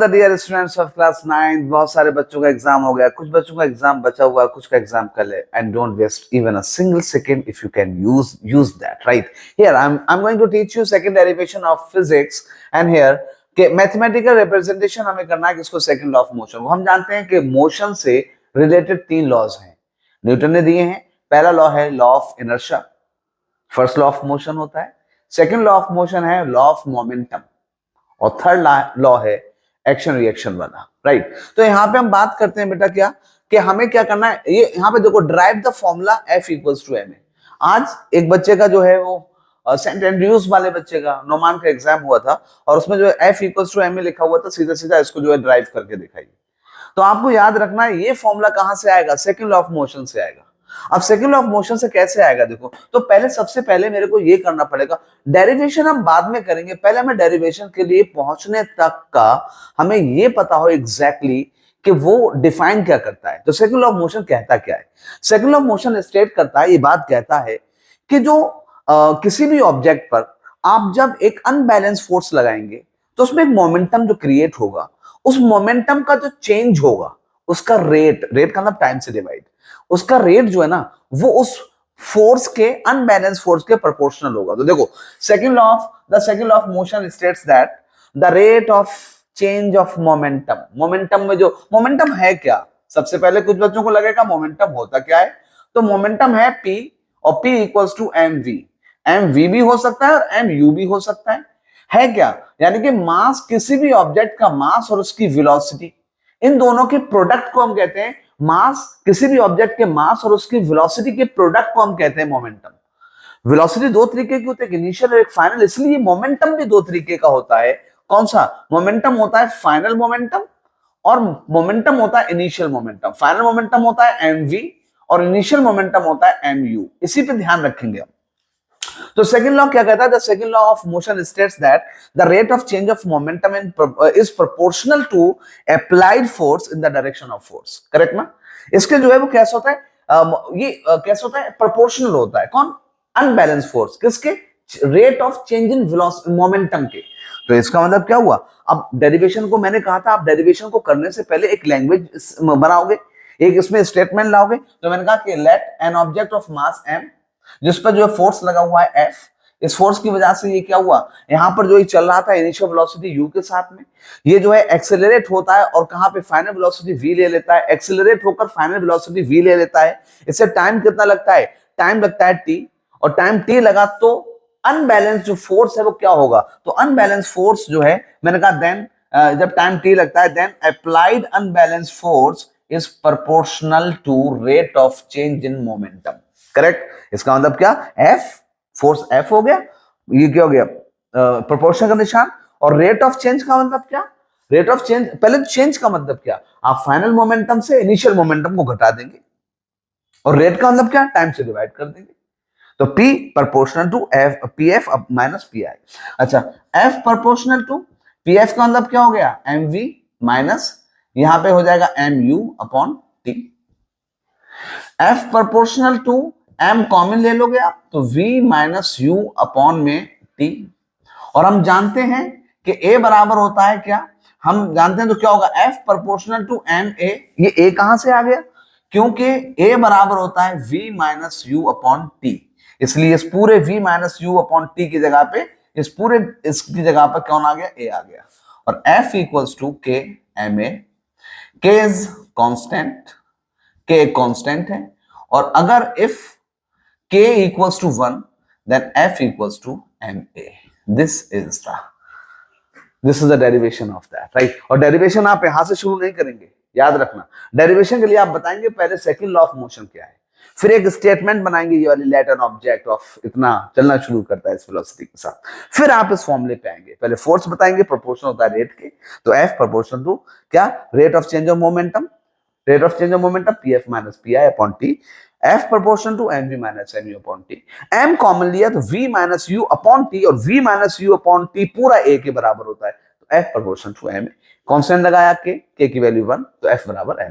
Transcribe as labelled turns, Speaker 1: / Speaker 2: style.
Speaker 1: Dear students of class 9, बहुत सारे बच्चों का एग्जाम हो गया, कुछ बच्चों का एग्जाम बचा हुआ है, कुछ का एग्जाम कर ले and don't waste even a single second if you can use that right here I am going to teach you second derivation of physics and here के मैथमेटिकल रिप्रेजेंटेशन हमें करना है किसको, सेकंड लॉ ऑफ मोशन को। हम जानते हैं कि मोशन से रिलेटेड 3 लॉज हैं, न्यूटन ने दिए हैं। पहला लॉ है law of inertia, first law of motion होता है। सेकंड लॉ ऑफ मोशन है लॉ ऑफ मोमेंटम और थर्ड लॉ है एक्शन रिएक्शन वाला, राइट। तो यहाँ पे हम बात करते हैं बेटा क्या कि हमें क्या करना है, ये यहाँ पे देखो drive the formula F equals to m a. आज एक बच्चे का जो है वो सेंट एंड्रयूज वाले बच्चे का नोमान का एग्जाम हुआ था और उसमें जो F equals to m a लिखा हुआ था, सीधा सीधा इसको जो है ड्राइव करके दिखाइए। तो आपको याद रखना है ये फॉर्मूला कहां से आएगा, सेकंड लॉ ऑफ मोशन से आएगा। अब सेकंड लॉ ऑफ मोशन से कैसे आएगा देखो, तो पहले सबसे पहले मेरे को ये करना पड़ेगा, डेरिवेशन हम बाद में करेंगे, पहले हमें डेरिवेशन के लिए पहुंचने तक का हमें ये पता हो एग्जैक्टली कि वो डिफाइन क्या करता है। तो सेकंड लॉ ऑफ मोशन कहता क्या है? Second law of motion state करता है, ये बात कहता है कि जो किसी भी ऑब्जेक्ट पर आप जब एक अनबैलेंस फोर्स लगाएंगे तो उसमें एक मोमेंटम जो क्रिएट होगा, उस मोमेंटम का जो चेंज होगा उसका रेट का मतलब टाइम से डिवाइड, उसका रेट जो है ना वो उस फोर्स के अनबैलेंस फोर्स के प्रोपोर्शनल होगा। तो देखो second law of motion states that the rate of change of momentum, momentum में जो मोमेंटम है क्या, सबसे पहले कुछ बच्चों को लगेगा मोमेंटम होता क्या है, तो मोमेंटम है P और P equals to mv। mv भी हो सकता है और mu भी हो सकता है क्या, यानी कि मास, किसी भी ऑब्जेक्ट का मास और उसकी वेलोसिटी, इन दोनों के प्रोडक्ट को हम कहते हैं मास। किसी भी ऑब्जेक्ट के मास और उसकी वेलोसिटी के प्रोडक्ट को हम कहते हैं मोमेंटम। वेलोसिटी दो तरीके की होती है, इनिशियल और एक फाइनल, इसलिए मोमेंटम भी दो तरीके का होता है। कौन सा? मोमेंटम होता है फाइनल मोमेंटम और मोमेंटम होता है इनिशियल मोमेंटम। फाइनल मोमेंटम होता है mv और इनिशियल मोमेंटम होता है mu। इसी पे ध्यान रखेंगे हम। तो सेकंड लॉ क्या कहता है? The second law of motion states that the rate of change of momentum is proportional to applied force in the direction of force. Correct ना? इसके जो है वो कैसे होता है, ये कैसे होता है, प्रोपोर्शनल होता है। कौन? अनबैलेंस फोर्स किसके? Rate of change in momentum के। तो इसका मतलब क्या हुआ, अब डेरिवेशन को मैंने कहा था आप डेरिवेशन को करने से पहले एक लैंग्वेज बनाओगे, एक इसमें स्टेटमेंट लाओगे। तो मैंने कहा कि let an object of mass m, जिस पर जो है फोर्स लगा हुआ है F, इस फोर्स की वजह से ये क्या हुआ, यहां पर जो ये चल रहा था इनिशियल वेलोसिटी u के साथ में, ये जो है एक्सेलरेट होता है और कहां पे फाइनल वेलोसिटी v ले लेता है, एक्सेलरेट होकर फाइनल वेलोसिटी v ले लेता है। इससे टाइम कितना लगता है? टाइम लगता है t, और टाइम t लगा तो अनबैलेंस जो फोर्स है वो क्या होगा, तो अनबैलेंस फोर्स जो है मैंने कहा देन जब टाइम t लगता है then applied unbalance force is proportional to rate of change in momentum. Correct? इसका मतलब क्या, F फोर्स F हो गया, ये क्या हो गया, प्रोपोर्शन का निशान, और रेट ऑफ चेंज का मतलब क्या, रेट ऑफ चेंज, पहले चेंज का मतलब क्या, आप फाइनल मोमेंटम से इनिशियल मोमेंटम को घटा देंगे, और रेट का मतलब क्या, टाइम से डिवाइड कर देंगे। तो P proportional to F PF minus PI। अच्छा, F प्रोपोर्शनल टू PF का मतलब क्या हो गया, mv माइनस यहां पे हो जाएगा mu upon t। F proportional to m common ले लोगे आप तो v माइनस u अपॉन में t। और हम जानते हैं कि a बराबर होता है क्या, हम जानते हैं तो क्या होगा, F प्रोपोर्शनल टू ma। ये a कहां से आ गया, क्योंकि a बराबर होता है v minus u upon t, इसलिए इस पूरे v minus u upon t की जगह पे इसकी जगह पर कौन आ गया, a आ गया। और F equals to k ma। k is constant, k एक कांस्टेंट है, और अगर इफ k equals to 1 then F equals to ma। this is the derivation of that, right? और डेरिवेशन आप यहां से शुरू नहीं करेंगे, याद रखना। डेरिवेशन के लिए आप बताएंगे पहले सेकंड लॉ ऑफ मोशन क्या है, फिर एक स्टेटमेंट बनाएंगे ये वाली, लेट एन ऑब्जेक्ट ऑफ इतना चलना शुरू करता है इस वेलोसिटी के साथ, फिर आप इस फॉर्मूले पे आएंगे। पहले फोर्स बताएंगे, प्रोपोर्शनल होता है रेट के, तो F प्रोपोर्शनल टू क्या, rate of change of momentum, rate of change of momentum PF minus PI upon T। F proportional to mv minus mu upon t। m common लिया तो v minus u upon t, और v minus u upon t पूरा a के बराबर होता है, तो F proportional to m। Constant लगाया k की वैल्यू 1, तो F बराबर ma।